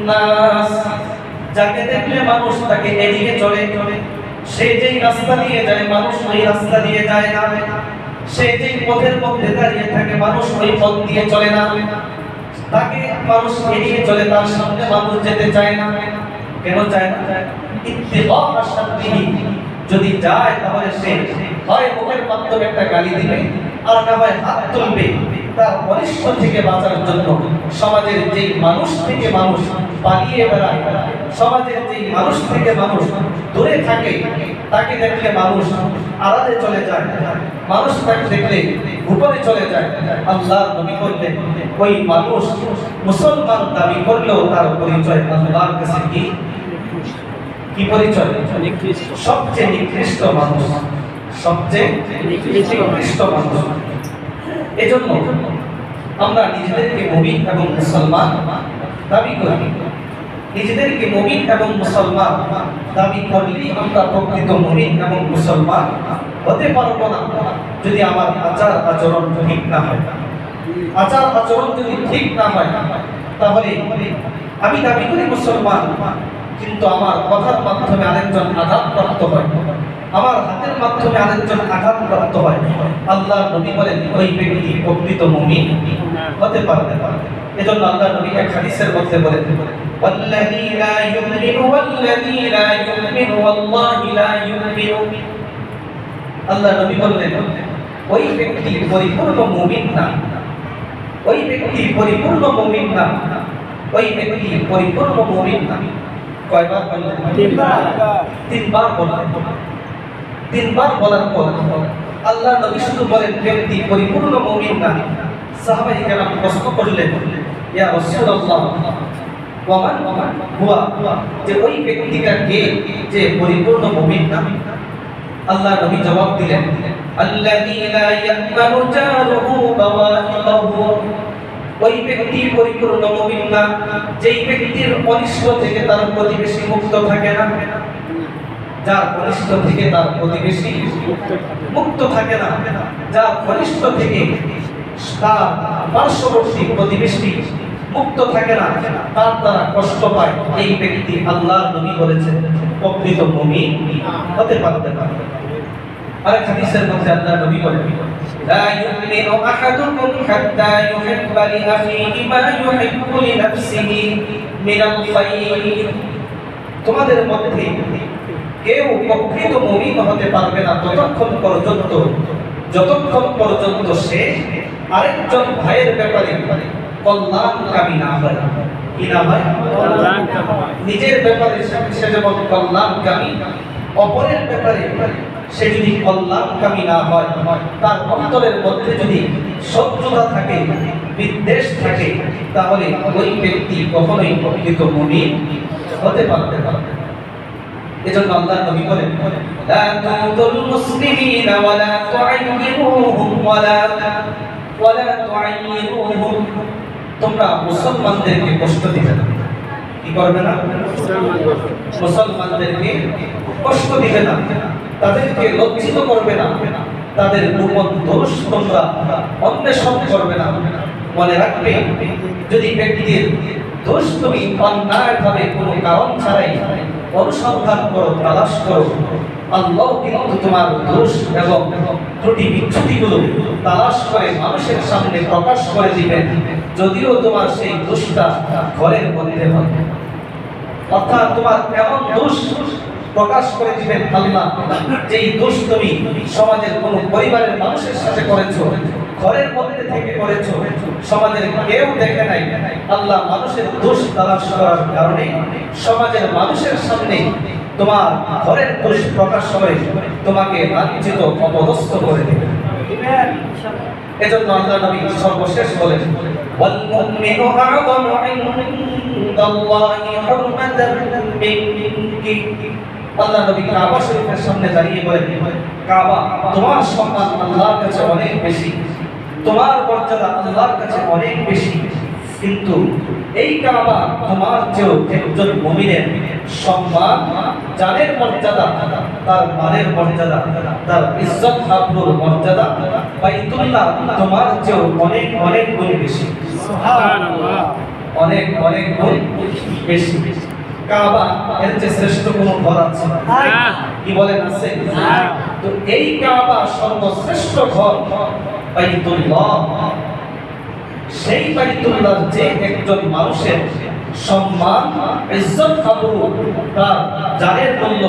নাস, যাকে দেখলে মানুষ তাকে এড়িয়ে চলে, সে যেই রাস্তা দিয়ে যায় মানুষ ওই রাস্তা দিয়ে যায় না, সে যেই পথের মধ্যে দাঁড়িয়ে থাকে মানুষ ওই পথ দিয়ে চলে না, তাকে মানুষ এড়িয়ে চলে, তার সামনে মানুষ যেতে চায় না। কেন চায় না? ইত্তিবা শাররিহি, যদি যায় তাহলে সে হয় মুখের মাধ্যমে একটা গালি দিবে, আর না হয় হাত তুলবে তার অনিষ্ট থেকে বাঁচার জন্য। সমাজের যেই মানুষ থেকে মানুষ পালিয়ে বেড়ায়, সমাজের যেই মানুষ থেকে মানুষ দূরে থাকে, তাকে দেখলে মানুষ আড়ালে চলে যায়, মানুষ তাকে দেখলে গোপনে চলে যায়। আল্লাহর নবী বললেন, ওই মানুষ মুসলমান দাবি করলেও তার পরিচয় আল্লাহর কাছে কি? কি পরিচয়? সবচেয়ে নিকৃষ্ট মানুষ, সবচেয়ে নিকৃষ্ট মানুষ। এজন্য আমরা নিজেদেরকে মুমিন এবং মুসলমান দাবি করি। নিজেদেরকে মুমিন এবং মুসলমান দাবি করলেই আমরা প্রকৃত মুমিন এবং মুসলমান হতে পারবো না যদি আমার আচার আচরণ ঠিক না হয়। আচার আচরণ যদি ঠিক না হয়, তাহলে আমি দাবি করি মুসলমান, কিন্তু আমার কথার মাধ্যমে আরেকজন আঘাতপ্রাপ্ত হয়, আমার হাতের মাধ্যমে আরেকজন আঘাতপ্রাপ্ত হয়। আল্লাহর নবী বলেন, ওই ব্যক্তি প্রকৃত মুমিন হতে পারবে না। এজন্য আল্লাহর নবী এক হাদিসের মধ্যে বলেন, ওয়াল্লাযী লা ইউমিনু ওয়াল্লাযী লা ইউমিনু ওয়াল্লাহি লা ইউমিনু। আল্লাহর নবী বললেন, ওই ব্যক্তি পরিপূর্ণ মুমিন না, ওই ব্যক্তি পরিপূর্ণ মুমিন না, ওই ব্যক্তি পরিপূর্ণ মুমিন না। কয়বার বললেন? তিনবার বললেন। তিনবার বলার পর আল্লাহ নবী শুধু বলেন ব্যক্তি পরিপূর্ণ মুমিন না। সাহাবায়ে কেরাম প্রশ্ন করলেন, ইয়া রাসূলুল্লাহ, ওয়া মান হুয়া, যে ওই ব্যক্তিটা কে যে পরিপূর্ণ মুমিন না? আল্লাহ নবী জবাব দিলেন, আল্লাযী লা ইয়ামানু জারুহু বাওয়াইকাহু, ওই ব্যক্তি পরিপূর্ণ মুমিন না যেই ব্যক্তির অনিষ্ট থেকে তার প্রতিবেশী মুক্ত থাকে না, যার অনিষ্ট থেকে তার প্রতিবেশী মুক্ত থাকে না, যার অনিষ্ট থেকে তার পার্শ্ববর্তী প্রতিবেশী মুক্ত থাকে না, তার দ্বারা কষ্ট পায়, এই ব্যক্তি আল্লাহর নবী বলেছেন প্রকৃত মুমিন হতে পারবে না। আরেক হাদিসের মধ্যে আল্লাহর নবী বলেন, লা ইউমিনু আহাদুকুম হাত্তা ইউহিব্বা লিআখিহি মা ইউহিব্বু লিনাফসিহি মিনাল খায়র। তোমাদের মধ্যে কেউ প্রকৃত মুমিন হতে পারবে না যতক্ষণ পর্যন্ত সে আরেকজন ভাইয়ের ব্যাপারে কল্যাণকামী না হয়। কি না হয়? নিজের ব্যাপারে সে যেমন কল্যাণকামী, অপরের ব্যাপারে সে যদি কল্যাণকামী না হয়, তার অন্তরের মধ্যে যদি শত্রুতা থাকে, বিদ্বেষ থাকে, তাহলে ওই ব্যক্তি কখনোই প্রকৃত মুমিন হতে পারবে না। এজন্য আল্লাহর নবী বলেন লা তুদুল মুসলিমিনা ওয়ালা তুআইয়িরুহুম ওয়ালা তুআইয়িরুহুম, তোমরা মুসলমানদেরকে কষ্ট দিবে না। কি করবে না? মুসলমানদেরকে কষ্ট দিবে না, তাদেরকে লজ্জিত করবে না, তাদের গোপন দোষ তোমরা অন্বেষণ করবে না। মনে রাখবে, যদি ব্যক্তির দোষ তুমি অন্যায়ভাবে কোনো কারণ ছাড়াই অনুসন্ধান করো, তালাশ করো, আল্লাহ কিন্তু তোমার দোষ এবং ত্রুটি বিচ্যুতিগুলো তালাশ করে মানুষের সামনে প্রকাশ করে দিবেন, যদিও তোমার সেই দোষটা ঘরের মধ্যে হয়। অর্থাৎ তোমার এমন দোষ প্রকাশ করে দিবেন আল্লাহ, যেই দোষ তুমি সমাজের কোনো পরিবারের মানুষের সাথে করেছো, ঘরের মধ্যে থেকে করেছো, সমাজের কেউ দেখে নাই। আল্লাহ মানুষের দোষ তালাশ করার কারণে সমাজের মানুষের সামনে তোমার ঘরের দোষ প্রকাশ করে তোমাকে লাঞ্ছিত অপদস্থ করে দেবে। এজন্য আল্লাহ নবী সর্বশেষ বলেন ওয়াল মুমিনু আ'যামু ইনদাল্লাহি হুরমাতান মিনকি। আল্লাহ নবী কাবা শরীফের সামনে দাঁড়িয়ে বলেন, কাবা তোমার সম্মান আল্লাহর কাছে অনেক বেশি, তোমার মর্যাদা আল্লাহর কাছে অনেক বেশি, কিন্তু এই কাবা তোমার চেয়েও একজন মুমিনের সম্মান, জানের মর্যাদা, তার মালের মর্যাদা, তার ইজ্জত আবরুর মর্যাদা বাইতুল্লাহ তোমার চেয়েও অনেক অনেক গুণ বেশি। সুবহানাল্লাহ, অনেক অনেক গুণ বেশি। কাবা এর চেয়ে শ্রেষ্ঠ কোনো ঘর আছে? কি বলেন, আছে? তো এই কাবা সর্বশ্রেষ্ঠ ঘর বাইতুল্লাহ। সেই বাইতুল্লাহর যে একজন মানুষের সম্মান, ইজ্জত, আবরু, তার জানের মূল্য,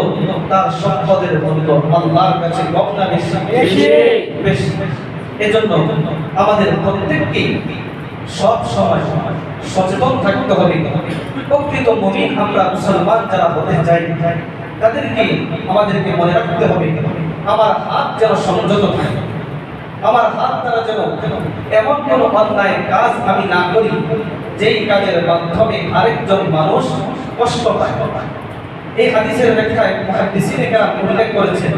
তার সম্পদের মূল্য আল্লাহর কাছে কম না বেশি? বেশি। এজন্য আমাদের প্রত্যেককে সব সময় সচেতন থাকতে হবে। প্রকৃত মুমিন আমরা মুসলমান যারা হতে চাই, তাদেরকে আমাদেরকে মনে রাখতে হবে আমার হাত যেন সংযত থাকে, আমার হাত দ্বারা যেন এমন কোনো অন্যায় কাজ আমি না করি যেই কাজের মাধ্যমে আরেকজন মানুষ কষ্ট পায়। এই হাদিসের ব্যাখ্যায় মুহাদ্দিসিনে কেরাম উল্লেখ করেছেন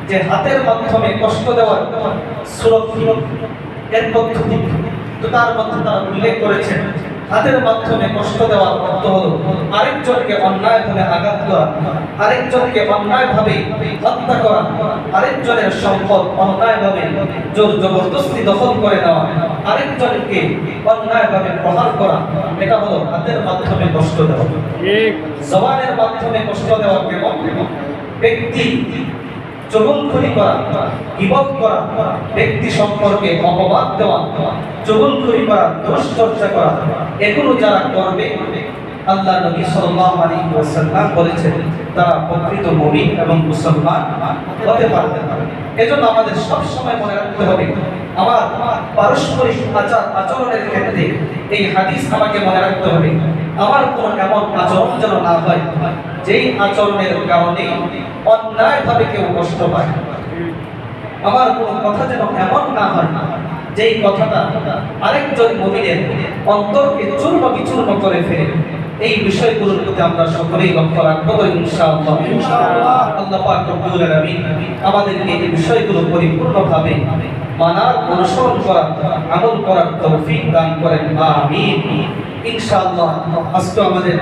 যে হাতের মাধ্যমে কষ্ট দেওয়ার সুরক্ষিত এর পদ্ধতি, তো তার মধ্যে তারা উল্লেখ করেছেন হাতের মাধ্যমে কষ্ট দেওয়ার অর্থ হলো আরেকজনকে অন্যায়ভাবে আঘাত করা, আরেকজনকে অন্যায়ভাবে হত্যা করা, আরেকজনের সম্পদ অন্যায়ভাবে জোর জবরদস্তি দখল করে নেওয়া, আরেকজনকে অন্যায়ভাবে প্রহার করা, এটা হলো হাতের মাধ্যমে কষ্ট দেওয়া। জবানের মাধ্যমে কষ্ট দেওয়া কেমন? ব্যক্তি চুগলখড়ি করা, গীবত করা, ব্যক্তি সম্পর্কে অপবাদ দেওয়া, চুগলখড়ি করা, দোষ চর্চা করা, এগুলো যারা করবে আল্লাহ নবী সাল্লাল্লাহু আলাইহি ওয়াসাল্লাম বলেছেন তারা প্রকৃত মুমিন এবং মুসলমান হতে পারবে না। এজন্য আমাদের সব সময় মনে রাখতে হবে আমার পারস্পরিক আচরণের ক্ষেত্রে এই হাদিস আমাকে মনে রাখতে হবে আমার কোনো এমন আচরণ যেন না হয় যেই আচরণের কারণে অন্যায়ভাবে কেউ কষ্ট পায়। আমার কোনো কথা যেন এমন না হয় যেই কথাটা আরেকজন মুমিনের অন্তরকে চূর্ণ বিচূর্ণ করে ফেলে। এই বিষয়গুলোর প্রতি আমরা সকলেই লক্ষ্য রাখবো ইনশাআল্লাহ। আল্লাহ পাক রব্বুল আলামিন আমাদেরকে এই বিষয়গুলো পরিপূর্ণভাবে মানার, অনুসরণ করার, আমল করার তৌফিক দান করেন। আমিন। ইনশাআল্লাহ আজকে আমাদের